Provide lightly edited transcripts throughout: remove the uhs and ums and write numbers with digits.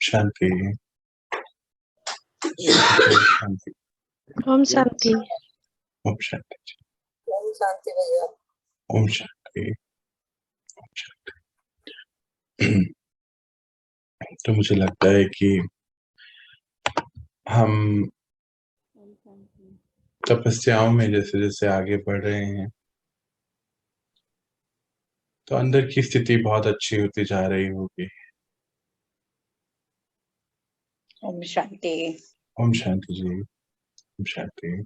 शांति। शांति। ओम शांति। ओम शांति। ओम शांति भैया। ओम शांति। ओम शांति। तो मुझे लगता है कि हम तपस्याओं में जैसे जैसे आगे बढ़ रहे हैं तो अंदर की स्थिति बहुत अच्छी होती जा रही होगी। ओम शांति। ओम शांति जी। ओम शांति।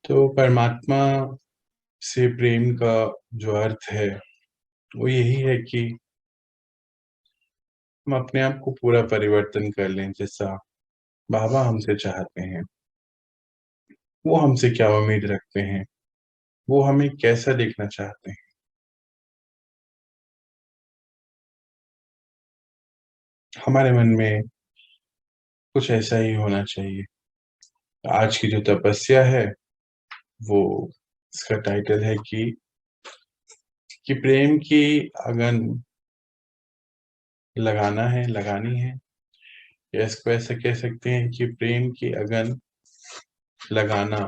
तो परमात्मा से प्रेम का जो अर्थ है वो यही है कि हम अपने आप को पूरा परिवर्तन कर लें, जैसा बाबा हमसे चाहते हैं। वो हमसे क्या उम्मीद रखते हैं, वो हमें कैसा देखना चाहते हैं। हमारे मन में कुछ ऐसा ही होना चाहिए। आज की जो तपस्या है वो, इसका टाइटल है कि प्रेम की अगन लगाना है, लगानी है, या इसको ऐसा कह सकते हैं कि प्रेम की अगन लगाना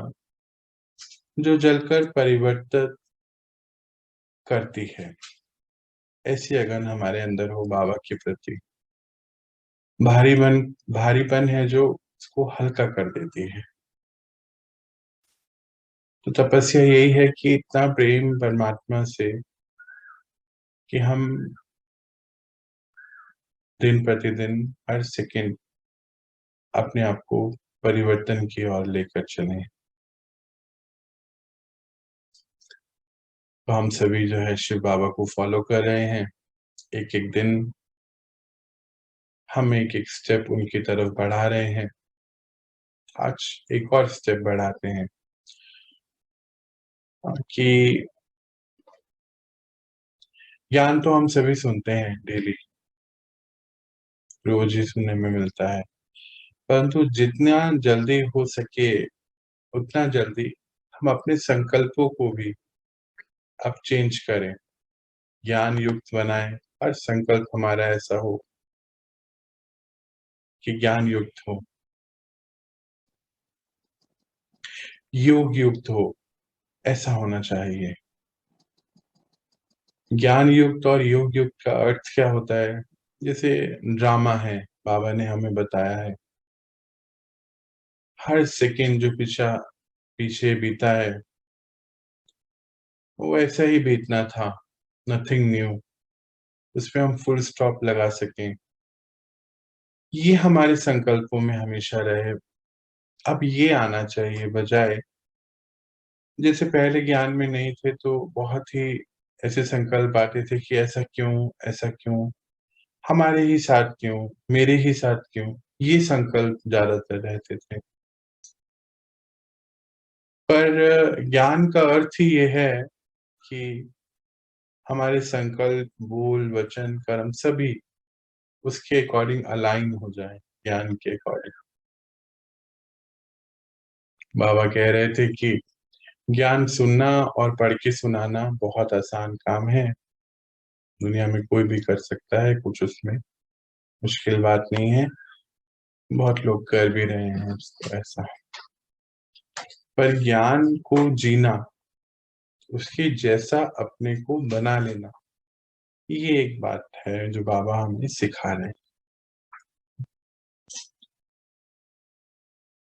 जो जलकर परिवर्तित करती है। ऐसी अगन हमारे अंदर हो बाबा के प्रति। भारीपन है जो इसको हल्का कर देती है। तो तपस्या यही है कि इतना प्रेम परमात्मा से कि हम दिन प्रतिदिन हर सेकंड अपने आप को परिवर्तन की ओर लेकर चलें। तो हम सभी जो है शिव बाबा को फॉलो कर रहे हैं। एक एक दिन हम एक एक स्टेप उनकी तरफ बढ़ा रहे हैं। आज एक और स्टेप बढ़ाते हैं कि ज्ञान तो हम सभी सुनते हैं, डेली रोज ही सुनने में मिलता है, परंतु जितना जल्दी हो सके उतना जल्दी हम अपने संकल्पों को भी अब चेंज करें, ज्ञान युक्त बनाएं। हर संकल्प हमारा ऐसा हो कि ज्ञान युक्त हो, योग युक्त हो, ऐसा होना चाहिए। ज्ञान युक्त और योग युक्त का अर्थ क्या होता है? जैसे ड्रामा है, बाबा ने हमें बताया है, हर सेकंड जो पीछे बीता है वो ऐसा ही बीतना था, नथिंग न्यू। उसमें हम फुल स्टॉप लगा सकें, ये हमारे संकल्पों में हमेशा रहे। अब ये आना चाहिए, बजाय जैसे पहले ज्ञान में नहीं थे तो बहुत ही ऐसे संकल्प आते थे कि ऐसा क्यों, ऐसा क्यों, हमारे ही साथ क्यों, मेरे ही साथ क्यों, ये संकल्प ज्यादातर रहते थे। पर ज्ञान का अर्थ ही ये है कि हमारे संकल्प, बोल, वचन, कर्म सभी उसके अकॉर्डिंग अलाइन हो जाए, ज्ञान के अकॉर्डिंग। बाबा कह रहे थे कि ज्ञान सुनना और पढ़ के सुनाना बहुत आसान काम है, दुनिया में कोई भी कर सकता है, कुछ उसमें मुश्किल बात नहीं है, बहुत लोग कर भी रहे हैं उसको ऐसा। पर ज्ञान को जीना, उसके जैसा अपने को बना लेना, ये एक बात है जो बाबा हमें सिखा रहे हैं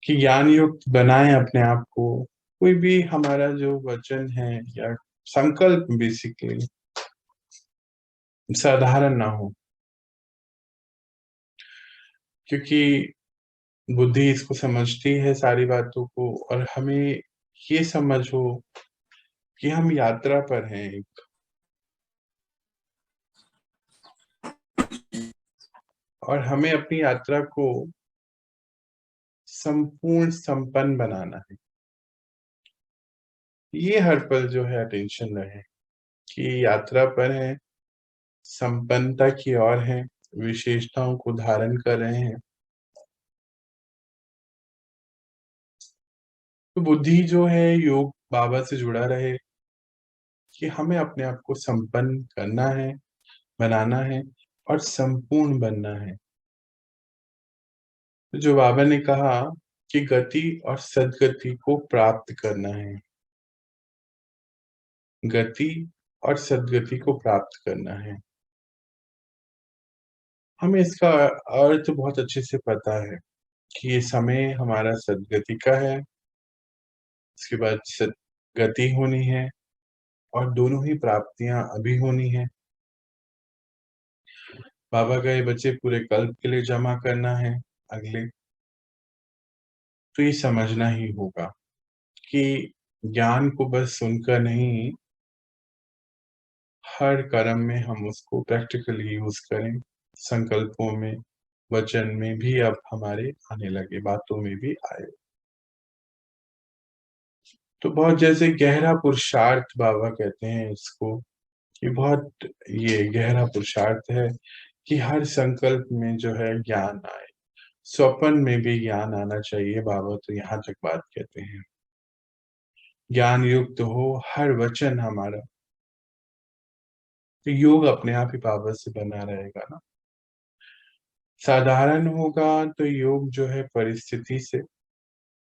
कि ज्ञान युक्त बनाएं अपने आप को। कोई भी हमारा जो वचन है या संकल्प बेसिकली साधारण ना हो, क्योंकि बुद्धि इसको समझती है सारी बातों को, और हमें ये समझ हो कि हम यात्रा पर हैं एक, और हमें अपनी यात्रा को संपूर्ण संपन्न बनाना है। ये हर पल जो है अटेंशन रहे कि यात्रा पर है, संपन्नता की ओर है, विशेषताओं को धारण कर रहे हैं। तो बुद्धि जो है योग बाबा से जुड़ा रहे कि हमें अपने आप को संपन्न करना है, बनाना है, और संपूर्ण बनना है। तो जो बाबा ने कहा कि गति और सद्गति को प्राप्त करना है, गति और सद्गति को प्राप्त करना है। हमें इसका अर्थ बहुत अच्छे से पता है कि ये समय हमारा सद्गति का है, उसके बाद सद्गति होनी है और दोनों ही प्राप्तियां अभी होनी है। बाबा का ये बच्चे पूरे कल्प के लिए जमा करना है अगले, तो ये समझना ही होगा कि ज्ञान को बस सुनकर नहीं, हर कर्म में हम उसको प्रैक्टिकली यूज करें, संकल्पों में, वचन में भी अब हमारे आने लगे, बातों में भी आए। तो बहुत जैसे गहरा पुरुषार्थ बाबा कहते हैं इसको, कि बहुत ये गहरा पुरुषार्थ है कि हर संकल्प में जो है ज्ञान आए, स्वप्न में भी ज्ञान आना चाहिए। बाबा तो यहाँ तक बात कहते हैं, ज्ञान युक्त हो हर वचन हमारा, तो योग अपने आप ही बाबा से बना रहेगा ना। साधारण होगा तो योग जो है परिस्थिति से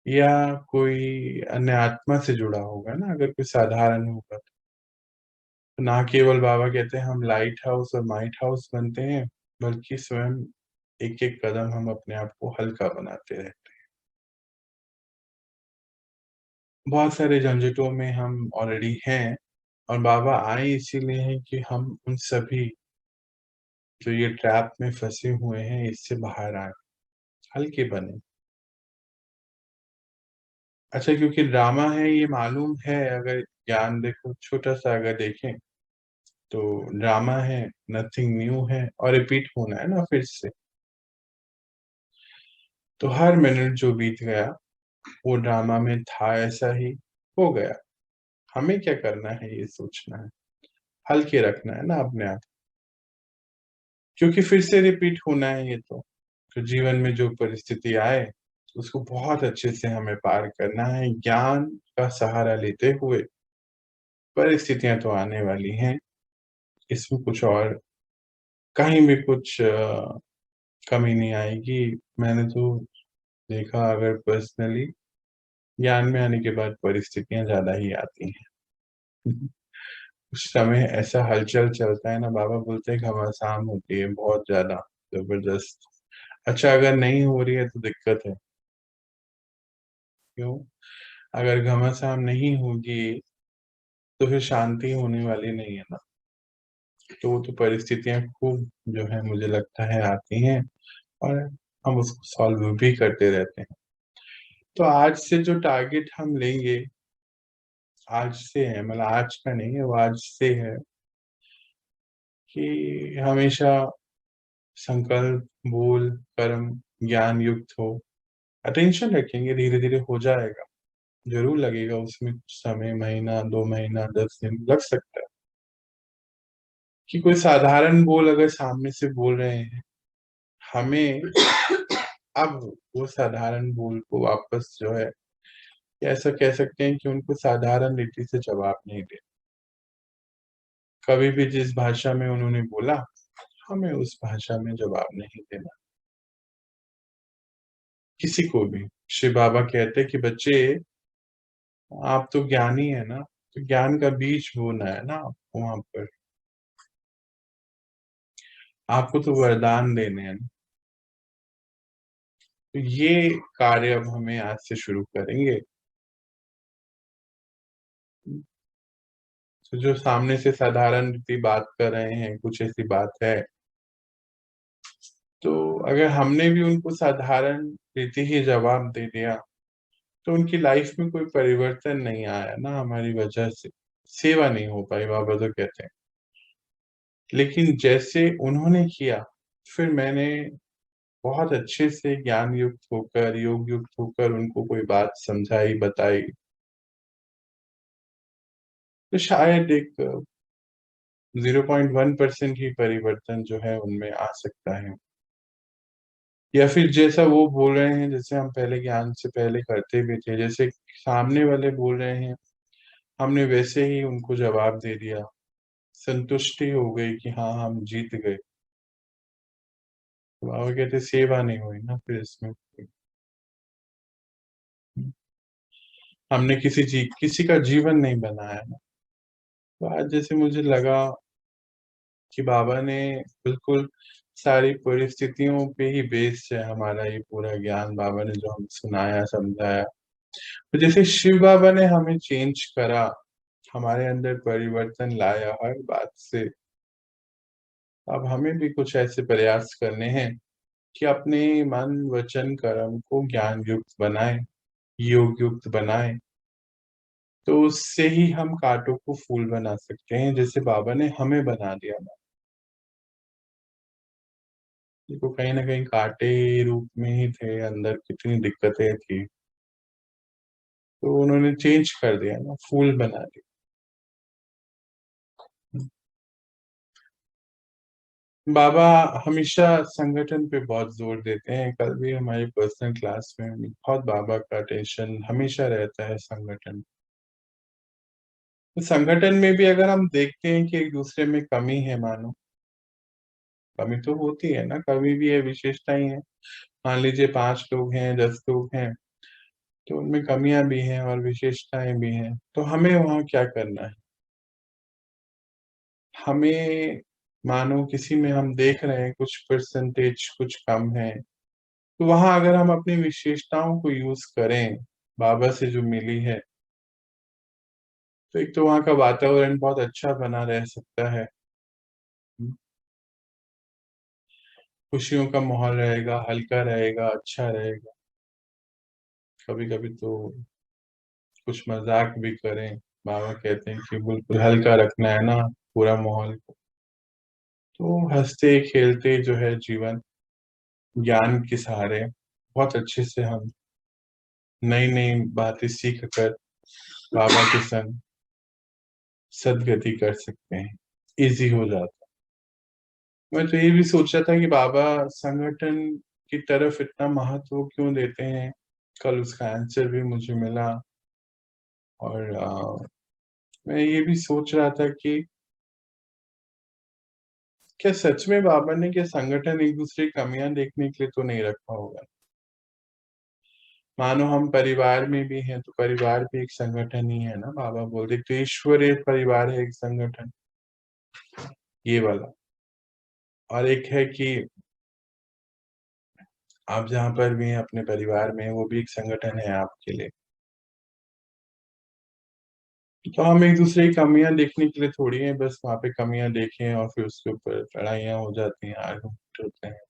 या कोई अन्य आत्मा से जुड़ा होगा ना। अगर कोई साधारण होगा तो ना केवल बाबा कहते हैं हम लाइट हाउस और माइट हाउस बनते हैं, बल्कि स्वयं एक एक कदम हम अपने आप को हल्का बनाते रहते हैं। बहुत सारे झंझटों में हम ऑलरेडी हैं, और बाबा आए इसीलिए हैं कि हम उन सभी जो ये ट्रैप में फंसे हुए हैं इससे बाहर आए, हल्के बने। अच्छा, क्योंकि ड्रामा है ये मालूम है, अगर ज्ञान देखो छोटा सा अगर देखें तो ड्रामा है, नथिंग न्यू है और रिपीट होना है ना फिर से। तो हर मिनट जो बीत गया वो ड्रामा में था ऐसा ही हो गया। हमें क्या करना है ये सोचना है, हल्के रखना है ना अपने आप, क्योंकि फिर से रिपीट होना है ये तो जीवन में जो परिस्थिति आए उसको बहुत अच्छे से हमें पार करना है, ज्ञान का सहारा लेते हुए। परिस्थितियां तो आने वाली हैं, इसमें कुछ और कहीं भी कुछ कमी नहीं आएगी। मैंने तो देखा, अगर पर्सनली ज्ञान में आने के बाद परिस्थितियां ज्यादा ही आती हैं। उस समय ऐसा हलचल चलता है ना, बाबा बोलते हैं घमासान होती है बहुत ज्यादा, जबरदस्त। अच्छा, अगर नहीं हो रही है तो दिक्कत है। क्यों? अगर घमासान नहीं होगी तो फिर शांति होने वाली नहीं है ना। तो वो तो परिस्थितियां खूब जो है मुझे लगता है आती हैं, और हम उसको सॉल्व भी करते रहते हैं। तो आज से जो टारगेट हम लेंगे, आज से है, मतलब आज का नहीं है, वो आज से है कि हमेशा संकल्प, बोल, कर्म ज्ञान युक्त हो। अटेंशन रखेंगे, धीरे धीरे हो जाएगा। जरूर लगेगा उसमें कुछ समय, महीना, 2 महीना, 10 दिन लग सकता है। कि कोई साधारण बोल अगर सामने से बोल रहे हैं, हमें अब वो साधारण बोल को वापस जो है, ऐसा कह सकते हैं कि उनको साधारण रीति से जवाब नहीं दे। कभी भी जिस भाषा में उन्होंने बोला, हमें उस भाषा में जवाब नहीं देना किसी को भी। श्री बाबा कहते हैं कि बच्चे, आप तो ज्ञानी है ना, तो ज्ञान का बीज बोना है ना आपको वहां पर। आपको तो वरदान देने हैं ना। तो ये कार्य अब हमें आज से शुरू करेंगे। तो जो सामने से साधारण रीति बात कर रहे हैं, कुछ ऐसी बात है, तो अगर हमने भी उनको साधारण रीति ही जवाब दे दिया तो उनकी लाइफ में कोई परिवर्तन नहीं आया ना हमारी वजह से, सेवा नहीं हो पाई, बाबा तो कहते हैं। लेकिन जैसे उन्होंने किया, फिर मैंने बहुत अच्छे से ज्ञान युक्त होकर, योग युक्त होकर उनको कोई बात समझाई, बताई, तो शायद एक 0.1% ही परिवर्तन जो है उनमें आ सकता है। या फिर जैसा वो बोल रहे हैं, जैसे हम पहले ज्ञान से पहले करते भी थे, जैसे सामने वाले बोल रहे हैं हमने वैसे ही उनको जवाब दे दिया, संतुष्टि हो गई कि हाँ हम जीत गए। तो बाबा कहते सेवा नहीं हुई ना फिर इसमें। हमने किसी का जीवन नहीं बनाया ना। तो आज जैसे मुझे लगा कि बाबा ने बिल्कुल सारी परिस्थितियों पे ही बेस्ड है हमारा ये पूरा ज्ञान, बाबा ने जो हमें सुनाया समझाया। तो जैसे शिव बाबा ने हमें चेंज करा, हमारे अंदर परिवर्तन लाया हर बात से, अब हमें भी कुछ ऐसे प्रयास करने हैं कि अपने मन वचन कर्म को ज्ञान युक्त बनाएं, योग युक्त बनाएं। तो उससे ही हम कांटों को फूल बना सकते हैं, जैसे बाबा ने हमें बना दिया ना। देखो कहीं ना कहीं कांटे रूप में ही थे, अंदर कितनी दिक्कतें थी, तो उन्होंने चेंज कर दिया ना, फूल बना दिया। बाबा हमेशा संगठन पे बहुत जोर देते हैं। कल भी हमारी पर्सनल क्लास में बहुत बाबा का टेंशन हमेशा रहता है संगठन। तो संगठन में भी अगर हम देखते हैं कि एक दूसरे में कमी है, मानो कमी तो होती है ना, कमी भी है, विशेषता ही है। मान लीजिए 5 लोग हैं, 10 लोग हैं, तो उनमें कमियां भी हैं और विशेषताएं भी हैं। तो हमें वहाँ क्या करना है? हमें मानो किसी में हम देख रहे हैं कुछ परसेंटेज कुछ कम है, तो वहां अगर हम अपनी विशेषताओं को यूज करें, बाबा से जो मिली है, तो एक तो वहां का वातावरण बहुत अच्छा बना रह सकता है। खुशियों का माहौल रहेगा, हल्का रहेगा, अच्छा रहेगा। कभी कभी तो कुछ मजाक भी करें, बाबा कहते हैं कि बिल्कुल हल्का रखना है ना पूरा माहौल को। तो हंसते खेलते जो है जीवन, ज्ञान के सहारे बहुत अच्छे से हम नई नई बातें सीख कर बाबा के संग सदगति कर सकते हैं, इजी हो जाता है। मैं तो ये भी सोच रहा था कि बाबा संगठन की तरफ इतना महत्व क्यों देते हैं। कल उसका आंसर भी मुझे मिला। और मैं ये भी सोच रहा था कि क्या सच में बाबा ने क्या संगठन एक दूसरे की कमियां देखने के लिए तो नहीं रखा होगा। मानो हम परिवार में भी हैं, तो परिवार भी एक संगठन ही है ना। बाबा बोलते तो ईश्वर एक परिवार है, एक संगठन, ये वाला। और एक है कि आप जहाँ पर भी हैं अपने परिवार में, वो भी एक संगठन है आपके लिए। तो हम एक दूसरे की कमियां देखने के लिए थोड़ी है बस वहां पे कमियां देखें और फिर उसके ऊपर लड़ाइयाँ हो जाती हैं, आर्गुमेंट होते हैं।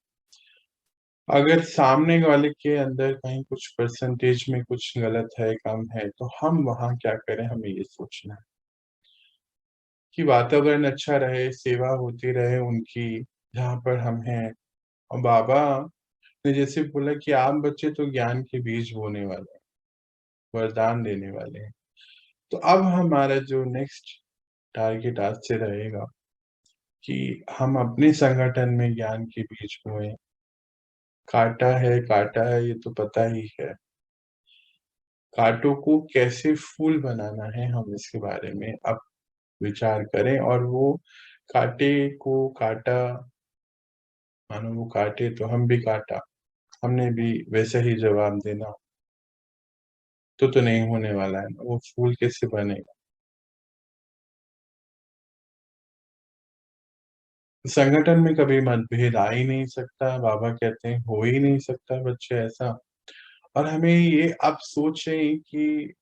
अगर सामने वाले के अंदर कहीं कुछ परसेंटेज में कुछ गलत है, कम है, तो हम वहाँ क्या करें, हमें ये सोचना है कि वातावरण अच्छा रहे, सेवा होती रहे उनकी जहाँ पर हम हैं। और बाबा ने जैसे बोला कि आप बच्चे तो ज्ञान के बीज बोने वाले हैं, वरदान देने वाले हैं। तो अब हमारा जो नेक्स्ट टारगेट आज से रहेगा कि हम अपने संगठन में ज्ञान के बीज बोए। काटा है ये तो पता ही है, कांटों को कैसे फूल बनाना है हम इसके बारे में अब विचार करें। और वो कांटे को काटा, मानो वो काटे तो हम भी काटा, हमने भी वैसे ही जवाब देना, तो नहीं होने वाला है ना, वो फूल कैसे बनेगा। संगठन में कभी मतभेद आ ही नहीं सकता, बाबा कहते हैं हो ही नहीं सकता बच्चे ऐसा। और हमें ये अब सोचें कि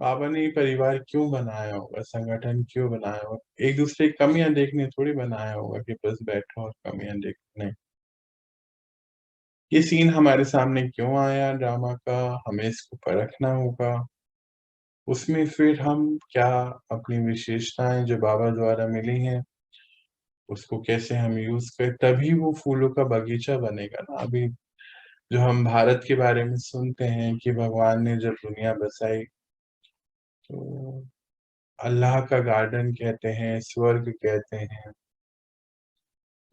बाबा ने ये परिवार क्यों बनाया होगा, संगठन क्यों बनाया होगा, एक दूसरे की कमियां देखने थोड़ी बनाया होगा कि बस बैठो और कमियां देखो, नहीं। ये सीन हमारे सामने क्यों आया ड्रामा का, हमें इसको परखना होगा। उसमें फिर हम क्या अपनी विशेषताएं जो बाबा द्वारा मिली हैं उसको कैसे हम यूज करें, तभी वो फूलों का बगीचा बनेगा ना। अभी जो हम भारत के बारे में सुनते हैं कि भगवान ने जब दुनिया बसाई, तो अल्लाह का गार्डन कहते हैं, स्वर्ग कहते हैं।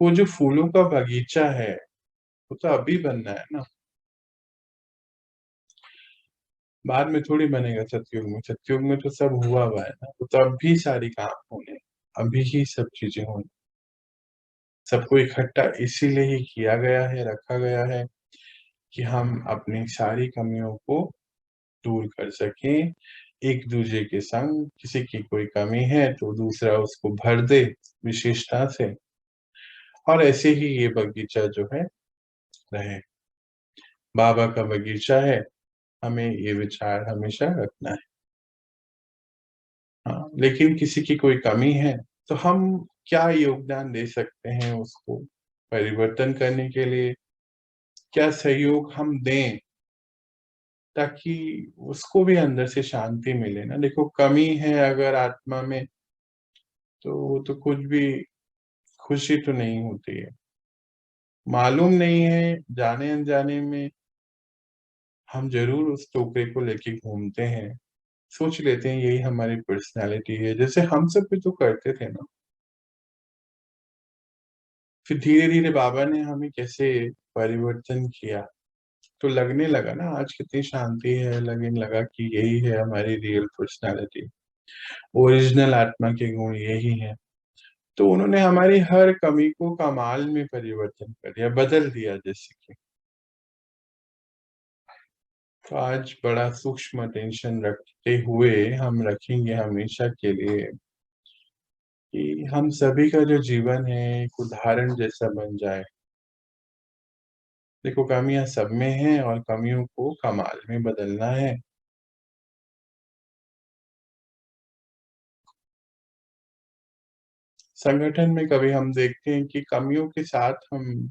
वो जो फूलों का बगीचा है वो तो अभी बनना है ना, बाद में थोड़ी बनेगा सतयुग में। सतयुग में तो सब हुआ हुआ है ना, तो अभी सारी काम होने, अभी ही सब चीजें होनी। सबको इकट्ठा इसीलिए ही किया गया है, रखा गया है कि हम अपनी सारी कमियों को दूर कर सकें, एक-दूजे के संग। किसी की कोई कमी है तो दूसरा उसको भर दे विशेषता से, और ऐसे ही ये बगीचा जो है रहे। बाबा का बगीचा है, हमें ये विचार हमेशा रखना है। हाँ, लेकिन किसी की कोई कमी है, तो हम क्या योगदान दे सकते हैं उसको परिवर्तन करने के लिए? क्या सहयोग हम दें ताकि उसको भी अंदर से शांति मिले ना? देखो, कमी है अगर आत्मा में, तो वो तो कुछ भी खुशी तो नहीं होती है। मालूम नहीं है, जाने-अनजाने में हम ज़रूर उस टोकरे को लेके घूमते हैं। सोच लेते हैं यही हमारी पर्सनैलिटी है, जैसे हम सब भी तो करते थे ना। फिर धीरे-धीरे बाबा ने हमें कैसे परिवर्तन किया, तो लगने लगा ना आज कितनी शांति है, लगने लगा कि यही है हमारी रियल पर्सनैलिटी, ओरिजिनल आत्मा के गुण यही हैं। तो उन्होंने हमारी हर कमी को कमाल में परिवर्तन कर दिया, बदल दिया जैसे कि। तो आज बड़ा सूक्ष्म अटेंशन रखते हुए हम रखेंगे हमेशा के लिए कि हम सभी का जो जीवन है एक उदाहरण जैसा बन जाए। देखो, कमियाँ सब में हैं और कमियों को कमाल में बदलना है। संगठन में कभी हम देखते हैं कि कमियों के साथ हम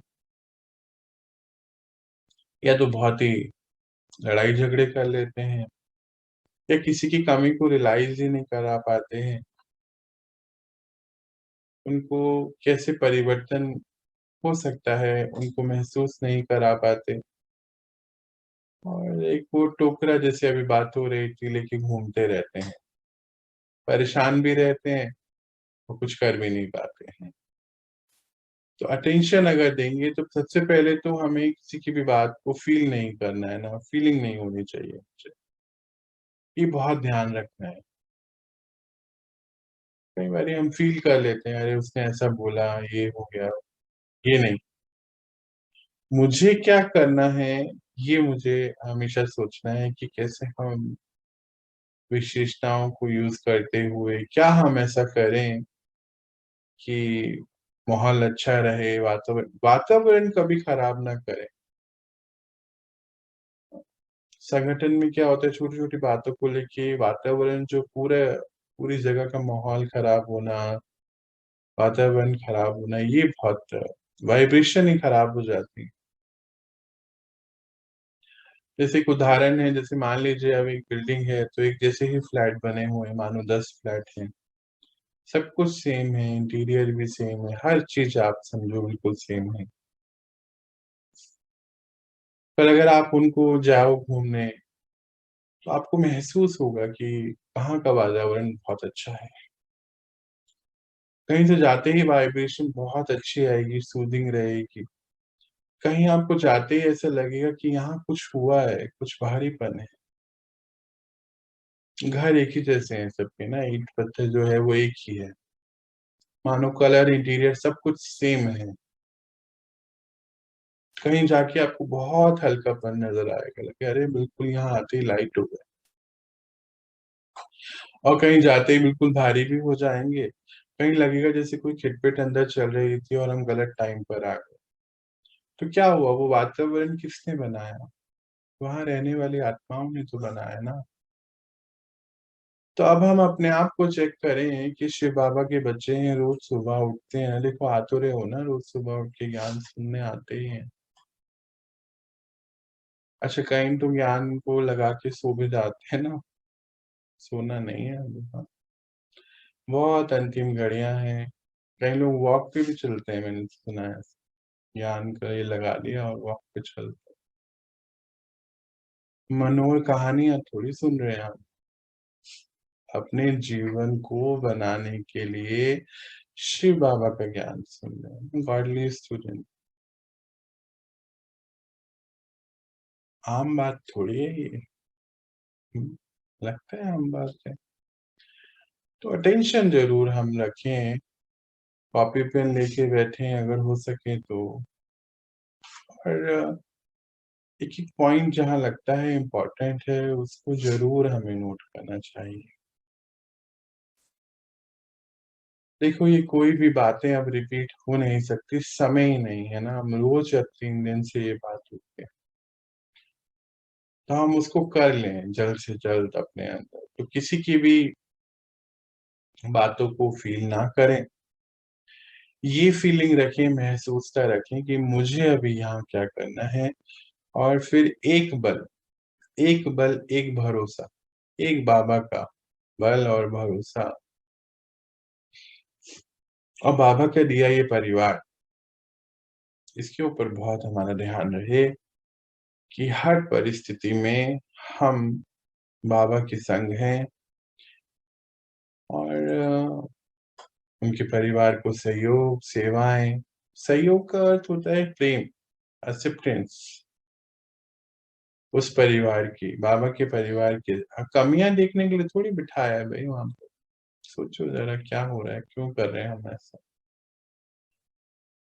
या तो बहुत ही लड़ाई झगड़े कर लेते हैं, या किसी की कमी को रियलाइज़ ही नहीं करा पाते हैं। उनको कैसे परिवर्तन हो सकता है, उनको महसूस नहीं करा पाते, और एक वो टोकरा जैसे अभी बात हो रही थी लेके घूमते रहते हैं। परेशान भी रहते हैं और कुछ कर भी नहीं पाते हैं। तो अटेंशन अगर देंगे तो सबसे पहले तो हमें किसी की भी बात को फ़ील नहीं करना है ना, फ़ीलिंग नहीं होनी चाहिए मुझे। ये बहुत ध्यान रखना है। कई बारी हम फ़ील कर लेते हैं, अरे उसने ऐसा बोला, ये हो गया, ये नहीं। मुझे क्या करना है, ये मुझे हमेशा सोचना है कि कैसे हम विशेषताओं को यूज़ करते हुए क्या हम ऐसा करें कि माहौल अच्छा रहे, वातावरण कभी खराब ना करें। संगठन में क्या होता है, छोटी-छोटी बातों को लेके वातावरण जो पूरी जगह का माहौल खराब होना, वातावरण खराब होना, ये बहुत वाइब्रेशन ही खराब हो जाती है। जैसे एक उदाहरण है, जैसे मान लीजिए अब एक बिल्डिंग है, तो एक जैसे ही फ्लैट बने हुए हैं, मानो 10 फ्लैट हैं। सब कुछ सेम है, इंटीरियर भी सेम है, हर चीज़ आप समझो बिल्कुल सेम है। पर अगर आप उनको जाओ घूमने, तो आपको महसूस होगा कि कहाँ का वातावरण बहुत अच्छा है। कहीं से जाते ही वाइब्रेशन बहुत अच्छी आएगी, सूदिंग रहेगी। कहीं आपको जाते ही ऐसा लगेगा कि यहाँ कुछ हुआ है, कुछ भारीपन है। घर एक ही जैसे हैं सबके ना, ईंट-पत्थर जो है वो एक ही है। मानो कलर, इंटीरियर सब कुछ सेम है। कहीं जाके आपको बहुत हल्कापन नज़र आएगा, लगे अरे बिल्कुल यहाँ आते ही लाइट हो गए। और कहीं जाते ही बिल्कुल भारी भी हो जाएँगे। कहीं लगेगा जैसे कोई खिटपिट अंदर चल रही थी और हम गलत टाइम पर आ गए। तो क्या हुआ, वो वातावरण किसने बनाया? वहाँ रहने वाली आत्माओं ने तो बनाया ना। तो अब हम अपने आप को चेक करें कि शिव बाबा के बच्चे हैं, रोज़ सुबह उठते हैं। देखो, आ तो रहे हो ना, रोज़ सुबह उठ के ज्ञान सुनने आते ही हैं। अच्छा, कहीं तो ज्ञान को लगा के सो भी जाते हैं ना, सोना नहीं है अभी। हाँ, बहुत अंतिम घड़ियाँ हैं। कई लोग वॉक पे भी चलते हैं, मैंने सुना है। ज्ञान का ये लगा लिया और वॉक पे चलते हैं। मनोर कहानियाँ थोड़ी सुन रहे हैं आप। अपने जीवन को बनाने के लिए शिव बाबा का ज्ञान सुन रहे हैं, गॉडली स्टूडेंट। आम बात थोड़ी है ये। हुँ, लगता है आम बात है। तो अटेंशन ज़रूर हम रखें कॉपी पेन लेके बैठे हैं अगर हो सके तो। और एक एक पॉइंट जहाँ लगता है इम्पोर्टेंट है उसको जरूर हमें नोट करना चाहिए। देखो ये कोई भी बातें अब रिपीट हो नहीं सकती, समय ही नहीं है ना, हम रोज अब 3 दिन से ये बात होती है, तो हम उसको कर लें जल्द से जल्द अपने अंदर, तो किसी की भी बातों को फील ना करें, ये फीलिंग रखें, महसूसता रखें कि मुझे अभी यहाँ क्या करना है। और फिर एक बल एक भरोसा, एक बाबा का बल और भरोसा और बाबा का दिया ये परिवार, इसके ऊपर बहुत हमारा ध्यान रहे कि हर परिस्थिति में हम बाबा के संग हैं और उनके परिवार को सहयोग, सेवाएं, सहयोग का अर्थ होता है प्रेम, एक्सेप्टेंस, उस परिवार की, बाबा के परिवार की कमियां देखने के लिए थोड़ी बिठाया है भाई वहां पर। सोचो जरा क्या हो रहा है, क्यों कर रहे हैं हम ऐसा।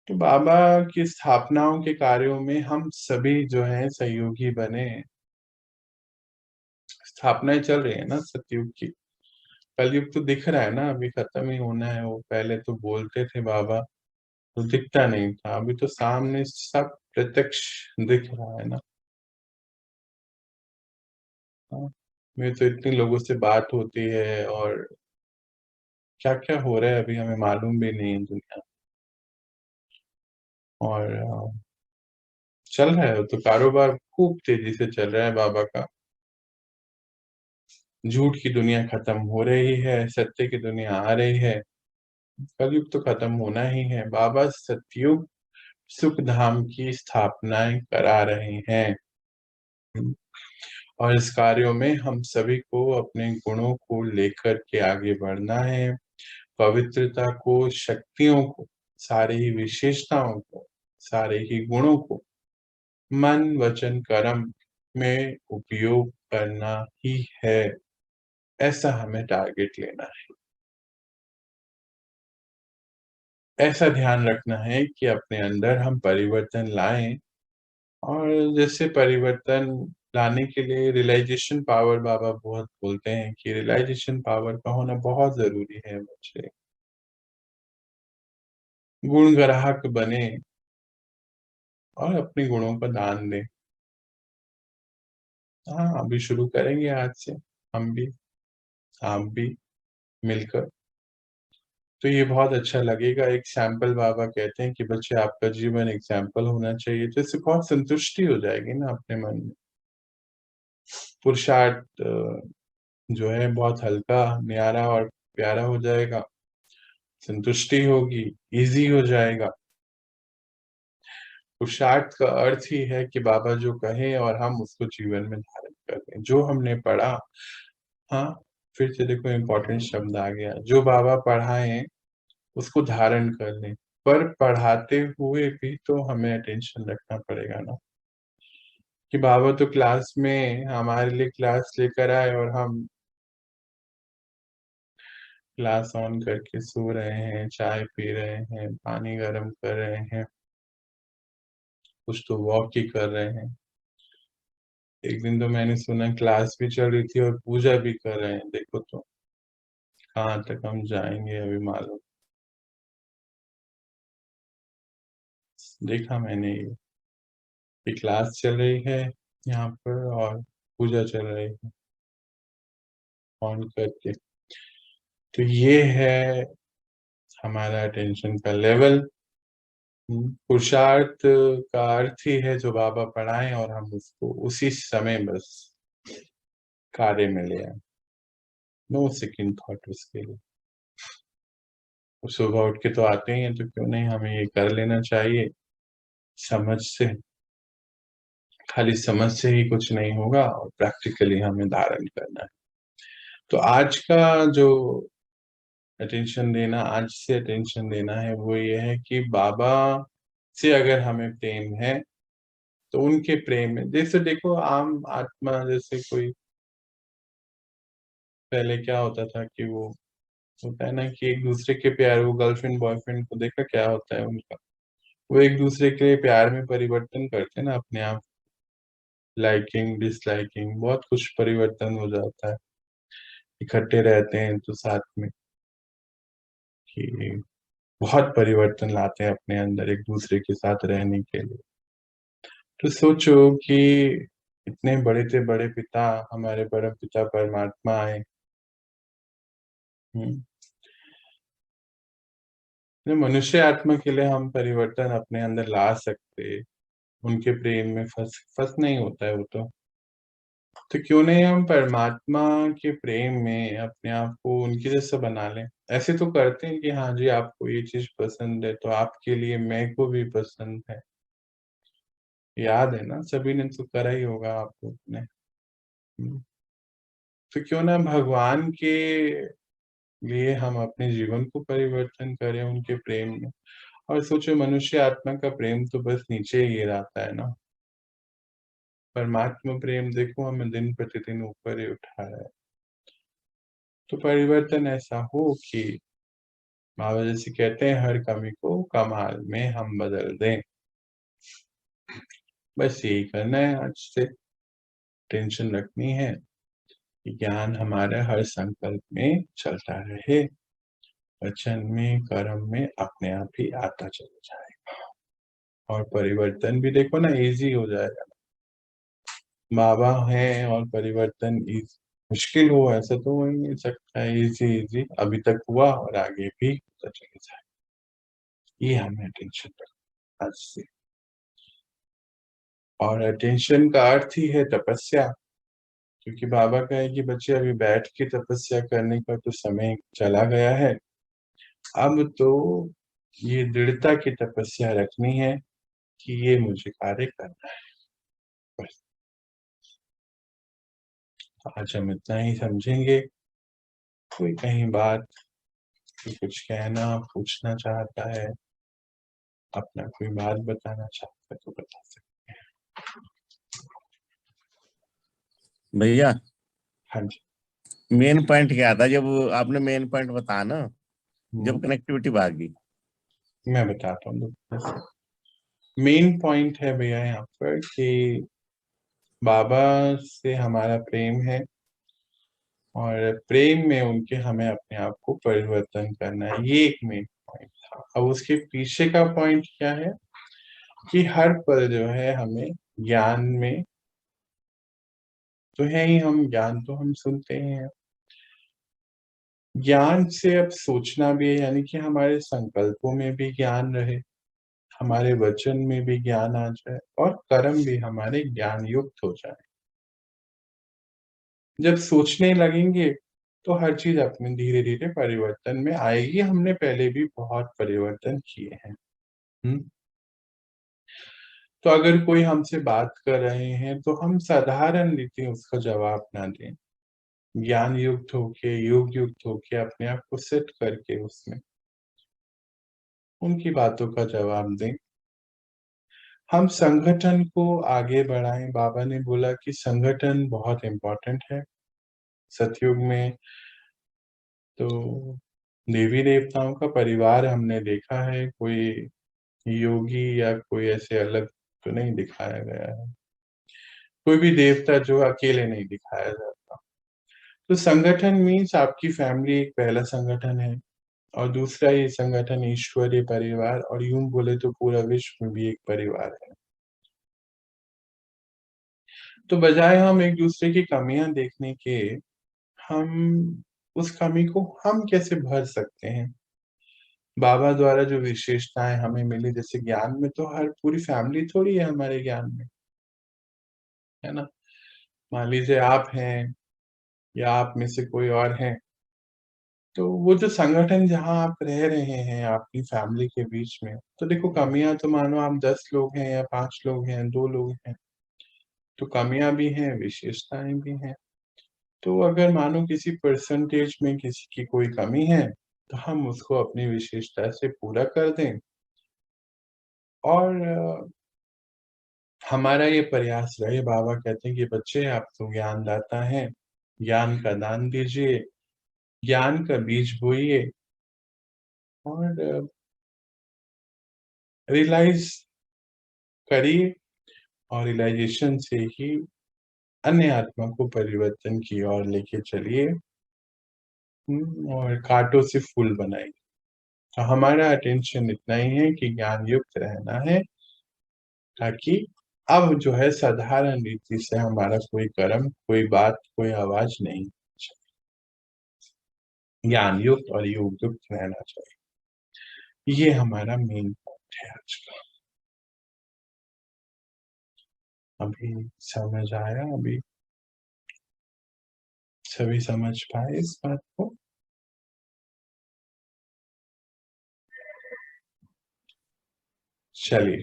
तो बाबा की स्थापनाओं के कार्यों में हम सभी जो हैं सहयोगी बने। स्थापनाएं चल रही है ना सतयुग की, कलयुग तो दिख रहा है ना, अभी खत्म ही होना है। वो पहले तो बोलते थे बाबा, तो दिखता नहीं था, अभी तो सामने सब प्रत्यक्ष दिख रहा है ना। हाँ, मेरे तो इतने लोगों से बात होती है और क्या क्या हो रहा है अभी हमें मालूम भी नहीं है दुनिया। और चल रहा है तो कारोबार खूब तेजी से चल रहा है बाबा का। झूठ की दुनिया खत्म हो रही है, सत्य की दुनिया आ रही है। कलयुग तो खत्म होना ही है, बाबा सतयुग सुख धाम की स्थापनाएं करा रहे हैं। और इस कार्यों में हम सभी को अपने गुणों को लेकर के आगे बढ़ना है, पवित्रता को, शक्तियों को, सारी ही विशेषताओं को, सारे ही गुणों को मन वचन कर्म में उपयोग करना ही है, ऐसा हमें टारगेट लेना है। ऐसा ध्यान रखना है कि अपने अंदर हम परिवर्तन लाएं। और जैसे परिवर्तन लाने के लिए रियलाइजेशन पावर, बाबा बहुत बोलते हैं कि रियलाइजेशन पावर का होना बहुत जरूरी है। बच्चे गुण ग्राहक बने और अपने गुणों का दान दें। हाँ, अभी शुरू करेंगे आज से, हम भी, आप भी मिलकर। तो ये बहुत अच्छा लगेगा। एक सैंपल, बाबा कहते हैं कि बच्चे आपका जीवन एग्जाम्पल होना चाहिए, तो इससे बहुत संतुष्टि हो जाएगी ना अपने मन में। पुरुषार्थ जो है बहुत हल्का, न्यारा और प्यारा हो जाएगा, संतुष्टि होगी, इजी हो जाएगा। पुरुषार्थ का अर्थ ही है कि बाबा जो कहे और हम उसको जीवन में धारण कर लें, जो हमने पढ़ा। हाँ, फिर से देखो इम्पोर्टेंट शब्द आ गया, जो बाबा पढ़ाएं उसको धारण कर लें। पर पढ़ाते हुए भी तो हमें अटेंशन रखना पड़ेगा ना, कि बाबा तो क्लास में हमारे लिए क्लास लेकर आए और हम ग्लास ऑन करके सो रहे हैं, चाय पी रहे हैं, पानी गर्म कर रहे हैं, कुछ तो वॉक ही कर रहे हैं। एक दिन तो मैंने सुना क्लास भी चल रही थी और पूजा भी कर रहे हैं, देखो तो कहाँ तक हम जाएंगे अभी मालूम। देखा मैंने ये क्लास चल रही है यहाँ पर और पूजा चल रही है ऑन करके। तो ये है हमारा अटेंशन का लेवल। पुरुषार्थ का अर्थ ही है जो बाबा पढ़ाएं और हम उसको उसी समय बस कार्य में ले आए, नो सेकंड थॉट उसके लिए। सुबह उठ के तो आते ही हैं, तो क्यों नहीं हमें ये कर लेना चाहिए समझ से। खाली समझ से ही कुछ नहीं होगा और प्रैक्टिकली हमें धारण करना है। तो आज का जो अटेंशन देना, आज से अटेंशन देना है वो ये है कि बाबा से अगर हमें प्रेम है तो उनके प्रेम में, जैसे देखो आम आत्मा, जैसे कोई पहले क्या होता था कि वो होता है ना कि एक दूसरे के प्यार, वो गर्लफ्रेंड बॉयफ्रेंड को देखा क्या होता है उनका, वो एक दूसरे के प्यार में परिवर्तन करते हैं ना अपने आप, लाइकिंग डिसलाइकिंग बहुत कुछ परिवर्तन हो जाता है, इकट्ठे रहते हैं तो साथ में कि बहुत परिवर्तन लाते हैं अपने अंदर एक दूसरे के साथ रहने के लिए। तो सोचो कि इतने बड़े से बड़े पिता, हमारे परम पिता परमात्मा आए। तो मनुष्य आत्मा के लिए हम परिवर्तन अपने अंदर ला सकते, उनके प्रेम में फंस फंस नहीं होता है वो तो क्यों नहीं हम परमात्मा के प्रेम में अपने आप को उनके जैसा बना लें। ऐसे तो करते हैं कि हाँ जी आपको ये चीज पसंद है तो आपके लिए मैं को भी पसंद है, याद है ना, सभी ने तो करा ही होगा आप लोग ने। तो क्यों ना भगवान के लिए हम अपने जीवन को परिवर्तन करें उनके प्रेम में। और सोचो मनुष्य आत्मा का प्रेम तो बस नीचे ही रहता है ना, परमात्मा प्रेम देखो हमें दिन प्रतिदिन ऊपर ही उठा रहा है। तो परिवर्तन ऐसा हो कि बाबा जैसे कहते हैं हर कमी को कमाल में हम बदल दें। बस यही करना है आज से, टेंशन रखनी है कि ज्ञान हमारे हर संकल्प में चलता रहे, वचन में कर्म में अपने आप ही आता चला जाएगा और परिवर्तन भी देखो ना इजी हो जाएगा। बाबा है और परिवर्तन मुश्किल हो ऐसा तो हो ही नहीं सकता है, इजी इजी अभी तक हुआ और आगे भी होता चला जाए। ये हमें टेंशन रखना आज से। और अटेंशन का अर्थ ही है तपस्या, क्योंकि बाबा का है कि बच्चे अभी बैठ के तपस्या करने का तो समय चला गया है, अब तो ये दृढ़ता की तपस्या रखनी है कि ये मुझे कार्य करना है। बस आज हम इतना ही समझेंगे। कोई कहीं बात, कोई कुछ कहना पूछना चाहता है, अपना कोई बात बताना चाहता है तो बता सकते भैया हैं। हाँ जी। मेन पॉइंट क्या था जब आपने मेन पॉइंट बताया ना, जब हम्म, कनेक्टिविटी भागी? मैं बताता हूँ। मेन पॉइंट है भैया यहाँ पर कि बाबा से हमारा प्रेम है और प्रेम में उनके हमें अपने आप को परिवर्तन करना है, ये एक मेन पॉइंट था। अब उसके पीछे का पॉइंट क्या है कि हर पल जो है हमें ज्ञान में तो है ही, हम ज्ञान तो हम सुनते ही हैं, ज्ञान से अब सोचना भी है, यानी कि हमारे संकल्पों में भी ज्ञान रहे, हमारे वचन में भी ज्ञान आ जाए और कर्म भी हमारे ज्ञान युक्त हो जाए। जब सोचने लगेंगे तो हर चीज अपने धीरे धीरे परिवर्तन में आएगी। हमने पहले भी बहुत परिवर्तन किए हैं। तो अगर कोई हमसे बात कर रहे हैं तो हम साधारण रीति उसका जवाब ना दें, ज्ञान युक्त होके योग युक्त होके अपने आप को सेट करके उसमें उनकी बातों का जवाब दें। हम संगठन को आगे बढ़ाएं। बाबा ने बोला कि संगठन बहुत इम्पोर्टेंट है सतयुग में। तो देवी देवताओं का परिवार हमने देखा है, कोई योगी या कोई ऐसे अलग तो नहीं दिखाया गया है, कोई भी देवता जो अकेले नहीं दिखाया जाता। तो संगठन मीन्स आपकी फैमिली एक पहला संगठन है और दूसरा ये संगठन ईश्वरीय परिवार, और यूं बोले तो पूरा विश्व में भी एक परिवार है। तो बजाय हम एक दूसरे की कमियां देखने के, हम उस कमी को हम कैसे भर सकते हैं। बाबा द्वारा जो विशेषताएं हमें मिली, जैसे ज्ञान में तो हर पूरी फैमिली थोड़ी है हमारे ज्ञान में, है ना। मान लीजिए आप हैं या आप में से कोई और है, तो वो जो संगठन जहाँ आप रह रहे हैं अपनी फैमिली के बीच में, तो देखो कमियां तो मानो आप 10 लोग हैं या 5 लोग हैं 2 लोग हैं, तो कमियां भी हैं विशेषताएं भी हैं। तो अगर मानो किसी परसेंटेज में किसी की कोई कमी है तो हम उसको अपनी विशेषता से पूरा कर दें। और हमारा ये प्रयास रहे, बाबा कहते हैं कि बच्चे आप तो ज्ञानदाता हैं, ज्ञान का दान दीजिए, ज्ञान का बीज बोइए और रियलाइज करिए और रियलाइजेशन से ही अन्य आत्मा को परिवर्तन की ओर लेके चलिए और कांटों से फूल बनाइए। तो हमारा अटेंशन इतना ही है कि ज्ञान युक्त रहना है, ताकि अब जो है साधारण रीति से हमारा कोई कर्म, कोई बात, कोई आवाज नहीं, ज्ञान युक्त और योग युक्त रहना चाहिए। ये हमारा मेन पॉइंट है आज का। अभी समझ आया? अभी सभी समझ पाए इस बात को? चलिए,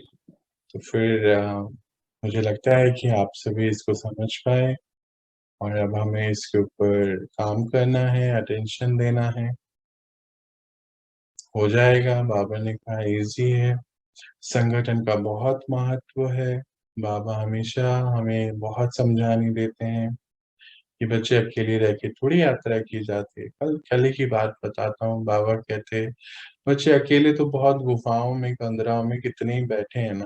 तो फिर मुझे लगता है कि आप सभी इसको समझ पाए और अब हमें इसके ऊपर काम करना है, अटेंशन देना है। हो जाएगा, बाबा ने कहा इजी है। संगठन का बहुत महत्व है। बाबा हमेशा हमें बहुत समझाने देते हैं कि बच्चे अकेले रह के थोड़ी यात्रा की जाती है। कल ही की बात बताता हूँ। बाबा कहते बच्चे अकेले तो बहुत गुफाओं में, कंदराओं में कितने ही बैठे हैं ना,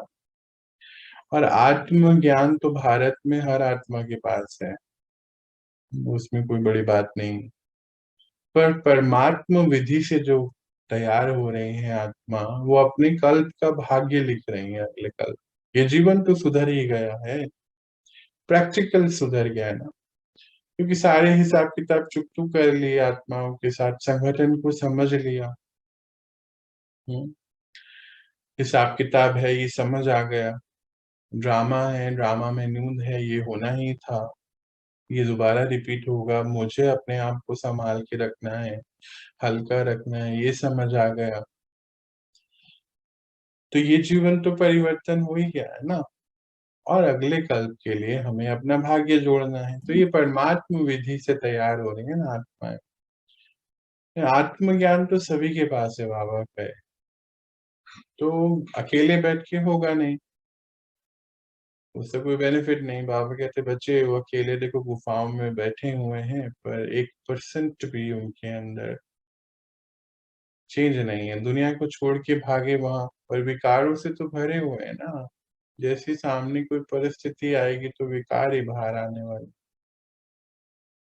और आत्मज्ञान तो भारत में हर आत्मा के पास है, उसमें कोई बड़ी बात नहीं। पर परमात्म विधि से जो तैयार हो रही है आत्मा, वो अपने कल्प का भाग्य लिख रही है, अगले कल्प। ये जीवन तो सुधर ही गया है, प्रैक्टिकल सुधर गया है ना, क्योंकि सारे हिसाब किताब चुकतू कर लिए आत्माओं के साथ, संगठन को समझ लिया। हिसाब किताब है, ये समझ आ गया। ड्रामा है, ड्रामा में न्यून है, ये होना ही था, ये दोबारा रिपीट होगा, मुझे अपने आप को संभाल के रखना है, हल्का रखना है, ये समझ आ गया। तो ये जीवन तो परिवर्तन हो ही गया है ना, और अगले कल्प के लिए हमें अपना भाग्य जोड़ना है। तो ये परमात्म विधि से तैयार हो रही है ना आत्माएं। आत्मज्ञान तो सभी के पास है, बाबा का है, तो अकेले बैठ के होगा नहीं, उससे कोई बेनिफिट नहीं। बाबा कहते बच्चे वो अकेले देखो गुफाओं में बैठे हुए हैं, पर 1% भी उनके अंदर चेंज नहीं है। दुनिया को छोड़ के भागे वहां, पर विकारों से तो भरे हुए हैं ना। जैसी सामने कोई परिस्थिति आएगी तो विकार ही बाहर आने वाले।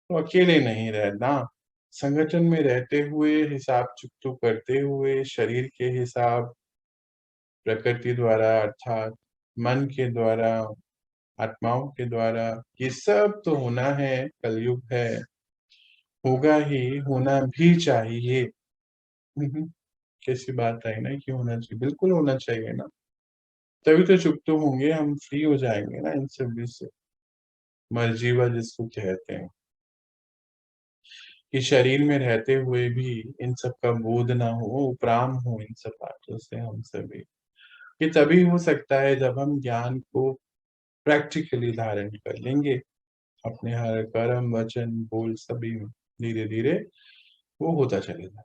तो अकेले नहीं रहना, संगठन में रहते हुए, हिसाब चुकतू करते हुए, शरीर के हिसाब प्रकृति द्वारा अर्थात मन के द्वारा, आत्माओं के द्वारा, ये सब तो होना है, कलयुग है, होगा ही, होना भी चाहिए। कैसी बात आई ना कि होना चाहिए, बिल्कुल होना चाहिए ना, तभी तो चुप तो होंगे, हम फ्री हो जाएंगे ना इन सब से। मर्जीवा जिसको कहते हैं, कि शरीर में रहते हुए भी इन सब का बोध ना हो, उपराम हो इन सब बातों से हम सभी। ये तभी हो सकता है जब हम ज्ञान को प्रैक्टिकली धारण कर लेंगे अपने हर कर्म, वचन, बोल सभी में। धीरे धीरे वो होता चलेगा।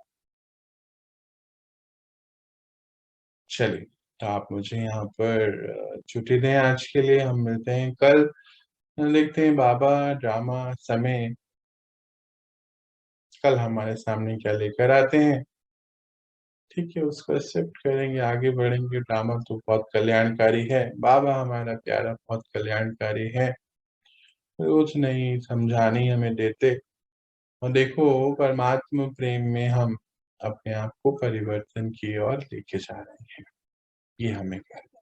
चलिए, तो आप मुझे यहाँ पर छुट्टी दें आज के लिए। हम मिलते हैं कल, देखते हैं बाबा ड्रामा समय कल हमारे सामने क्या लेकर आते हैं। ठीक है, उसको एक्सेप्ट करेंगे, आगे बढ़ेंगे। ड्रामा तो बहुत कल्याणकारी है, बाबा हमारा प्यारा बहुत कल्याणकारी है, रोज नहीं समझाने ही हमें देते। और देखो, परमात्मा प्रेम में हम अपने आप को परिवर्तन की ओर लेके जा रहे हैं, ये हमें करना।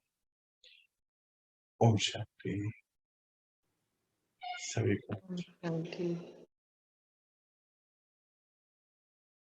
ओम शांति सभी को। शांति।